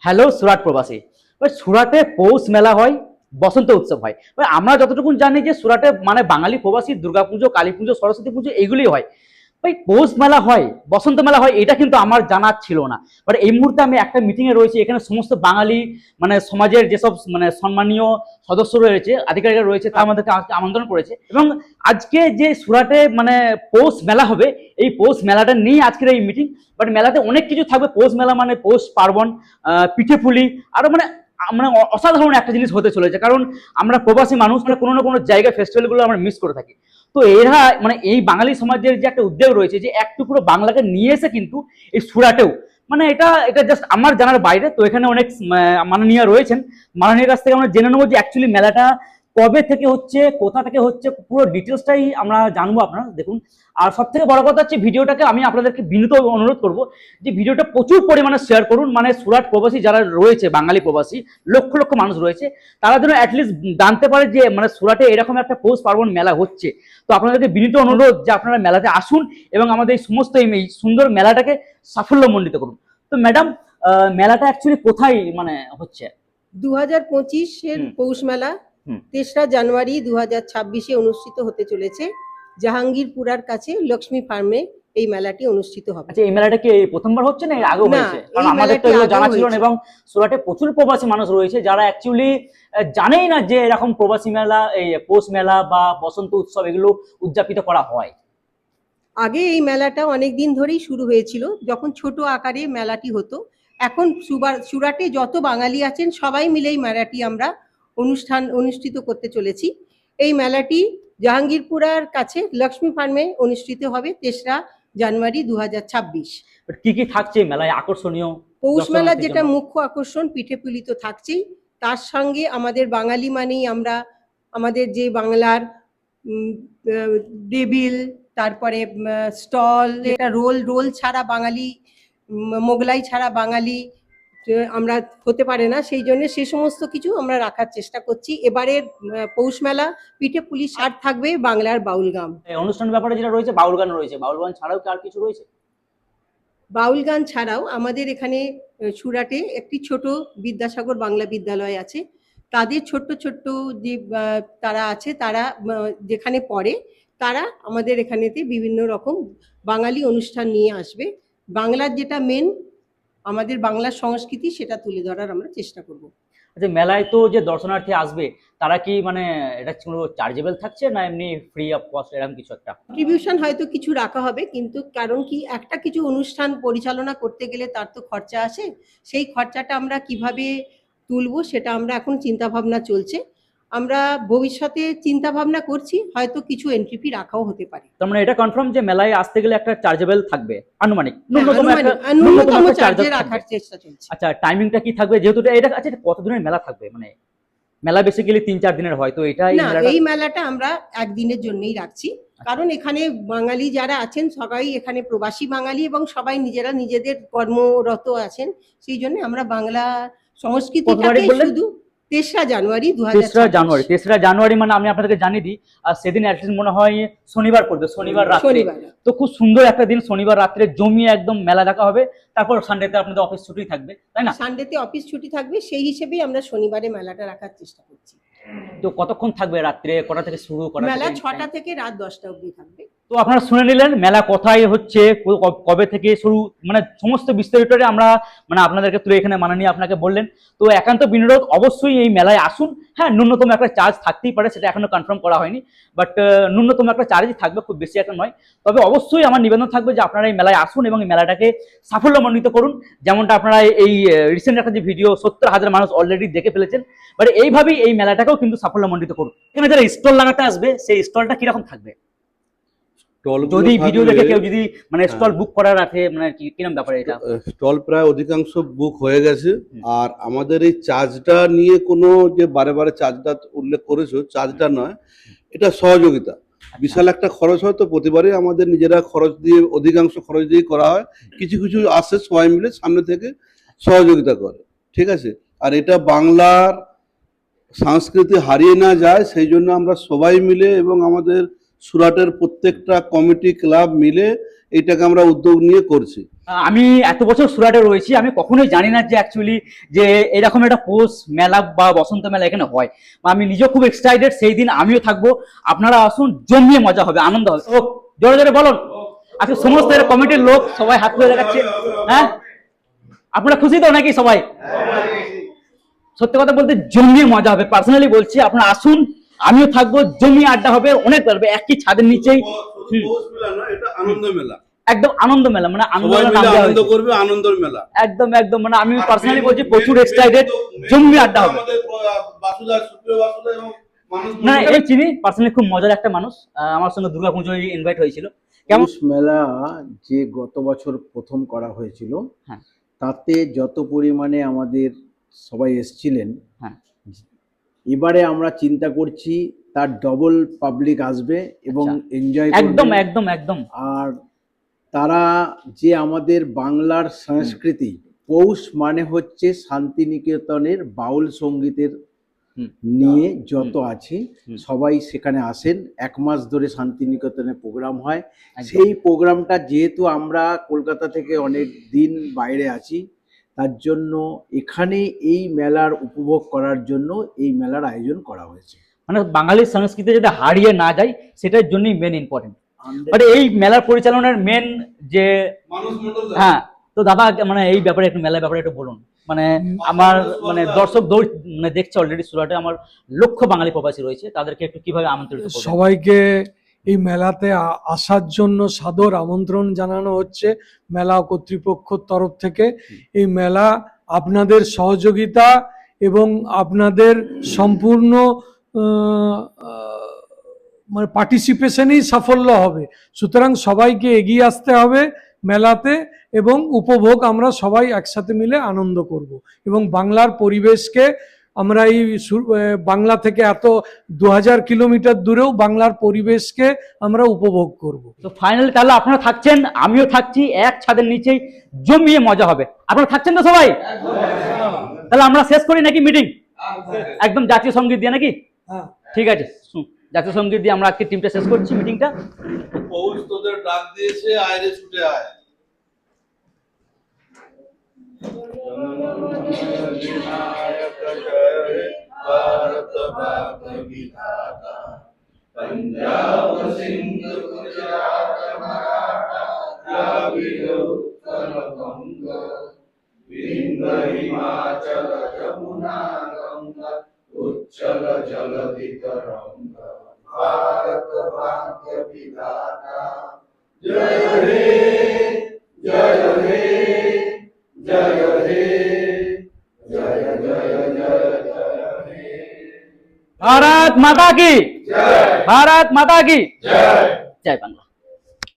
Hello Surat প্রবাসী। সুরাটে পৌষ মেলা হয়, বসন্ত উৎসব হয়। আমরা যতটুকু জানি যে সুরাটে মানে বাঙালি প্রবাসী দুর্গাপুজো, কালী পুজো, সরস্বতী পুজো এগুলি হয়। ভাই পৌষ মেলা হয়, বসন্ত মেলা হয়, এটা কিন্তু আমার জানা ছিল না। বাট এই মুহূর্তে আমি একটা মিটিং এ রয়েছি, এখানে সমস্ত বাঙালি মানে সমাজের যেসব মানে সম্মানীয় সদস্য রয়েছে, আধিকারিকরা রয়েছে, তারা আমাদেরকে আমন্ত্রণ করেছে। এবং আজকে যে সুরাটে মানে পৌষ মেলা হবে, এই পৌষ মেলাটা নিয়ে আজকের এই মিটিং। বাট মেলাতে অনেক কিছু থাকবে। পৌষ মেলা মানে পৌষ পার্বণ, পিঠে পুলি, আরো মানে মানে অসাধারণ একটা জিনিস হতে চলেছে। কারণ আমরা প্রবাসী মানুষ, মানে কোনো না কোনো জায়গায় ফেস্টিভ্যালগুলো আমরা মিস করে থাকি। তো এরা মানে এই বাঙালি সমাজের যে একটা উদ্যোগ রয়েছে যে এক টুকরো বাংলাকে নিয়ে এসে কিন্তু এই সুরাটেও মানে এটা এটা জাস্ট আমার জানার বাইরে। তো এখানে অনেক মাননীয় রয়েছেন, মাননীয় কাছ থেকে আমরা জেনে নেবো যে অ্যাকচুয়ালি মেলাটা কবে থেকে হচ্ছে, কোথা থেকে হচ্ছে, পুরো ডিটেলসটাই আমরা জানবো। আপনারা দেখুন। আর সব থেকে বড় কথা হচ্ছে ভিডিওটাকে আমি আপনাদেরকে বিনীত অনুরোধ করবো যে ভিডিওটা প্রচুর পরিমাণে শেয়ার করুন। মানে সুরাট প্রবাসী যারা রয়েছে, বাঙালি প্রবাসী লক্ষ লক্ষ মানুষ রয়েছে, তারা যেন অ্যাটলিস্ট জানতে পারে যে মানে সুরাটে এরকম একটা পৌষ পার্বণ মেলা হচ্ছে। তো আপনাদেরকে বিনীত অনুরোধ যে আপনারা মেলাতে আসুন এবং আমাদের এই সমস্ত এই সুন্দর মেলাটাকে সাফল্যমণ্ডিত করুন। তো ম্যাডাম, মেলাটা অ্যাকচুয়ালি কোথায় মানে হচ্ছে? 2025-এর পৌষ মেলা 3রা জানুয়ারি 2026-এ অনুষ্ঠিত হতে চলেছে। জাহাঙ্গীরপুরার কাছে লক্ষ্মী ফার্মে এই মেলাটি অনুষ্ঠিত হবে। আচ্ছা, এই মেলাটা কি প্রথমবার হচ্ছে না এর আগেও হয়েছে? কারণ আমাদের তো এগুলো জানা ছিল না, এবং সুরাটে প্রচুর প্রবাসী মানুষ রয়েছে যারা অ্যাকচুয়ালি জানেই না যে এরকম প্রবাসী মেলা, এই পৌষ মেলা বা বসন্ত উৎসব এগুলো উদযাপিত করা হয়। আগে এই মেলাটা অনেক দিন ধরেই শুরু হয়েছিল, যখন ছোট আকারে মেলাটি হতো। এখন সুরাটে যত বাঙালি আছেন সবাই মিলে এই মেলাটি আমরা অনুষ্ঠিত করতে চলেছি। এই মেলাটি জাহাঙ্গীরপুরার কাছে লক্ষ্মী ফার্মে অনুষ্ঠিত হবে 3রা জানুয়ারি 2026। কি কি থাকছে মেলায় আকর্ষণীয়? পৌষ মেলার যেটা মুখ্য আকর্ষণ, পিঠে পুলি তো থাকছেই, তার সঙ্গে আমাদের বাঙালি মানেই আমরা আমাদের যে বাংলার টেবিল, তারপরে স্টল, এটা রোল ছাড়া বাঙালি, মোগলাই ছাড়া বাঙালি আমরা হতে পারে না। সেই জন্য সে সমস্ত কিছু আমরা রাখার চেষ্টা করছি। এবারের পৌষ মেলা পিঠে পুলি সার থাকবে বাংলার বাউল গান। অনুষ্ঠান ব্যাপারে যেটা রয়েছে, বাউল গান রয়েছে। বাউল গান ছাড়াও কি আর কিছু রয়েছে? বাউল গান ছাড়াও আমাদের এখানে সুরাটে একটি ছোট বিদ্যাসাগর বাংলা বিদ্যালয় আছে। তাদের ছোট্ট ছোট্ট যে তারা আছে, তারা যেখানে পড়ে, তারা আমাদের এখানেতে বিভিন্ন রকম বাঙালি অনুষ্ঠান নিয়ে আসবে। বাংলার যেটা মেন, আমাদের বাংলার সংস্কৃতি, সেটা তুলে ধরার আমরা চেষ্টা করব। আচ্ছা, মেলায় তো যে দর্শনার্থী আসবে তারা কি মানে এটা কোনো চার্জেবল থাকছে না এমনি ফ্রি অফ কস্ট এরকম কিছু একটা? কন্ট্রিবিউশন হয়তো কিছু রাখা হবে, কিন্তু কারণ কি, একটা কিছু অনুষ্ঠান পরিচালনা করতে গেলে তার তো খরচা আসে। সেই খরচাটা আমরা কিভাবে তুলবো সেটা আমরা এখন চিন্তা ভাবনা চলছে। আমরা ভবিষ্যতে চিন্তা ভাবনা করছি, হয়তো কিছু এন্ট্রি ফি রাখাও হতে পারে। তার মানে এটা কনফার্ম যে মেলায় আসতে গেলে একটা চার্জেবল থাকবে, আনুমানিক ন্যূনতম চার্জে রাখার চেষ্টা চলছে। আচ্ছা, টাইমিংটা কি থাকবে যেহেতু এটা? আচ্ছা, কতদিনের মেলা থাকবে? মানে মেলা বেসিক্যালি 3-4 দিনের হয়, তো এটা এই মেলাটা আমরা একদিনের জন্যই রাখছি। কারণ এখানে বাঙালি যারা আছেন সবাই এখানে প্রবাসী বাঙালি, এবং সবাই নিজেরা নিজেদের কর্মরত আছেন। সেই জন্য আমরা বাংলা সংস্কৃতিটাকে শুধু 3রা জানুয়ারি 3রা জানুয়ারি মানে আমি আপনাদেরকে জানিয়ে দিই, আর সেদিন অ্যাটলিস্ট মনে হয় শনিবার পড়বে, শনিবার রাত্রে। তো খুব সুন্দর একটা দিন, শনিবার রাত্রে জমিয়ে একদম মেলা দেখা হবে। তারপর সানডেতে আপনাদের অফিস ছুটি থাকবে, তাই না? সানডেতে অফিস ছুটি থাকবে, সেই হিসেবেই আমরা শনিবারে মেলাটা রাখার চেষ্টা করছি। তো কতক্ষণ থাকবে? রাত্রে কটা থেকে শুরু করা? মেলা 6টা থেকে রাত 10টা অবধি থাকবে। তো আপনারা শুনে নিলেন মেলা কোথায় হচ্ছে, কবে থেকে শুরু, মানে সমস্ত বিস্তারিত আমরা মানে আপনাদেরকে তুলে এখানে মাননীয় আপনাকে বললেন। তো একান্ত বিনোদ, অবশ্যই এই মেলায় আসুন। হ্যাঁ, ন্যূনতম একটা চার্জ থাকতেই পারে, সেটা এখনো কনফার্ম করা হয়নি, বাট ন্যূনতম একটা চার্জই থাকবে, খুব বেশি একটা নয়। তবে অবশ্যই আমার নিবেদন থাকবে যে আপনারা এই মেলায় আসুন এবং এই মেলাটাকে সাফল্যমণ্ডিত করুন। যেমনটা আপনারা এই রিসেন্ট একটা যে ভিডিও 70,000 মানুষ অলরেডি দেখে ফেলেছেন, বাট এইভাবেই এই মেলাটাকেও কিন্তু সাফল্যমণ্ডিত করুন। এখানে যারা স্টল লাগাতে আসবে, সেই স্টলটা কিরকম থাকবে? যদি ভিডিও দেখে কেউ যদি মানে স্টল বুক করার আছে, মানে কিরকম ব্যাপার? এটা স্টল প্রায় অধিকাংশ বুক হয়ে গেছে। আর আমাদের এই চার্জটা নিয়ে কোনো যে বারে বারে চার্জটা উল্লেখ করেছো, চার্জটা নয়, এটা সহযোগিতা। বিশাল একটা খরচ হয়, তো প্রতিবারই আমাদের নিজেরা খরচ দিয়ে, অধিকাংশ খরচ দিয়ে করা হয়। কিছু কিছু আসে সবাই মিলে সামনে থেকে সহযোগিতা করে, ঠিক আছে। আর এটা বাংলার সংস্কৃতি হারিয়ে না যায়, সেই জন্য আমরা সবাই মিলে এবং আমাদের সুরাটের প্রত্যেকটা কমিটি ক্লাব মিলে এইটাকে আমরা উদ্যোগ নিয়ে করছি। আমি এত বছর সুরাটে রয়েছি, আমি কখনোই জানি না যে অ্যাকচুয়ালি যে এরকম একটা পৌষ মেলা বা বসন্ত মেলা এখানে হয়। বা আমি নিজেও খুব এক্সাইটেড, সেই দিন আমিও থাকবো। আপনারা আসুন, জমিয়ে মজা হবে, আনন্দ হবে। ও জোরে জোরে বলুন। আজকে সমস্ত কমিটির লোক সবাই হাত তুলে দেখাচ্ছে। হ্যাঁ, আপনারা খুশি তো নাকি সবাই? সত্যি কথা বলতে জমিয়ে মজা হবে, পার্সোনালি বলছি। আপনারা আসুন, আমিও থাকবো, জমিয়ে আড্ডা হবে, অনেক পারবে একই ছাদের নিচেই। পৌষ মেলা নয়, এটা আনন্দ মেলা। একদম আনন্দ মেলা, মানে আনন্দ সবাই মেলা মিলে নাম দেওয়া আনন্দ হয়েছে। করবে, আনন্দের মেলা। একদম একদম, মানে আমি পার্সোনালি বলছি প্রচুর এক্সাইটেড, জমিয়ে আড্ডা হবে। আমাদের বাসুদা, সুপ্রিয় বাসুদা এবং মানুষ না এই চিনি পার্সোনালি, খুব মজার একটা মানুষ। আমার সঙ্গে দুর্গাপুজোয় ইনভাইট হয়েছিল। কেমন? পৌষ মেলা যে গত বছর প্রথম করা হয়েছিল, হ্যাঁ। তাতে যত পরিমাণে আমাদের সবাই এসছিলেন, হ্যাঁ। এবারে আমরা চিন্তা করছি তার ডবল পাবলিক আসবে এবং আচ্ছা। এনজয় একদম করবে। একদম একদম। আর তারা যে আমাদের বাংলার সংস্কৃতি, পৌষ মানে হচ্ছে শান্তিনিকেতনের বাউল সঙ্গীতের হুম। নিয়ে যত আছে হুম। সবাই সেখানে আসেন। 1 মাস ধরে শান্তিনিকেতনে প্রোগ্রাম হয়। একদম। সেই প্রোগ্রামটা যেহেতু আমরা কলকাতা থেকে অনেক দিন বাইরে আছি, তার জন্য এখানে এই মেলার উপভোগ করার জন্য এই মেলার আয়োজন করা হয়েছে। মানে বাঙালির সংস্কৃতি যাতে হারিয়ে না যায়, সেটার জন্যই মেন ইম্পর্টেন্ট। বাট এই মেলার পরিচালনার মেন যে মানুষ মন্ডল। হ্যাঁ, তো দাদা মানে এই ব্যাপারে একটু, মেলার ব্যাপারে একটু বলুন। মানে আমার মানে দর্শক মানে দেখছে অলরেডি সুরাটে, আমার লক্ষ বাঙালি প্রবাসী রয়েছে, তাদেরকে একটু কিভাবে আমন্ত্রিত করবেন? সবাইকে এই মেলাতে আসার জন্য সাদর আমন্ত্রণ জানানো হচ্ছে মেলা কর্তৃপক্ষের তরফ থেকে। এই মেলা আপনাদের সহযোগিতা এবং আপনাদের সম্পূর্ণ মানে পার্টিসিপেশনেই সাফল্য হবে। সুতরাং সবাইকে এগিয়ে আসতে হবে মেলাতে এবং উপভোগ আমরা সবাই একসাথে মিলে আনন্দ করব এবং বাংলার পরিবেশকে আমরা এই বাংলা থেকে এত 2000 কিলোমিটার দূরেও বাংলার পরিবেশকে আমরা উপভোগ করব। তো ফাইনালি তাহলে আপনারা থাকছেন, আমিও থাকছি, এক ছাদের নিচেই জমিয়ে মজা হবে। আপনারা থাকছেন তো সবাই? তাহলে আমরা শেষ করি নাকি মিটিং? একদম জাতীয় সঙ্গীত দিয়ে নাকি? ঠিক আছে, জাতীয় সঙ্গীত দিয়ে আমরা আজকে টিমটা শেষ করছি মিটিংটা। পৌষ তোদের ডাক দিয়েছে, আয় রে ছুটে আয়। भारत भाग्य विधाता, पंजाब सिंध गुजरात मराठा द्राविड़ उत्कल बंग, विंध्य हिमाचल यमुना गंगा उच्चल जलधि तरंग। भारत भाग्य विधाता, जय हे जय हे जय हे जय जय जय जय हे। भारत माता की जय, भारत माता की जय, जय बांग्ला।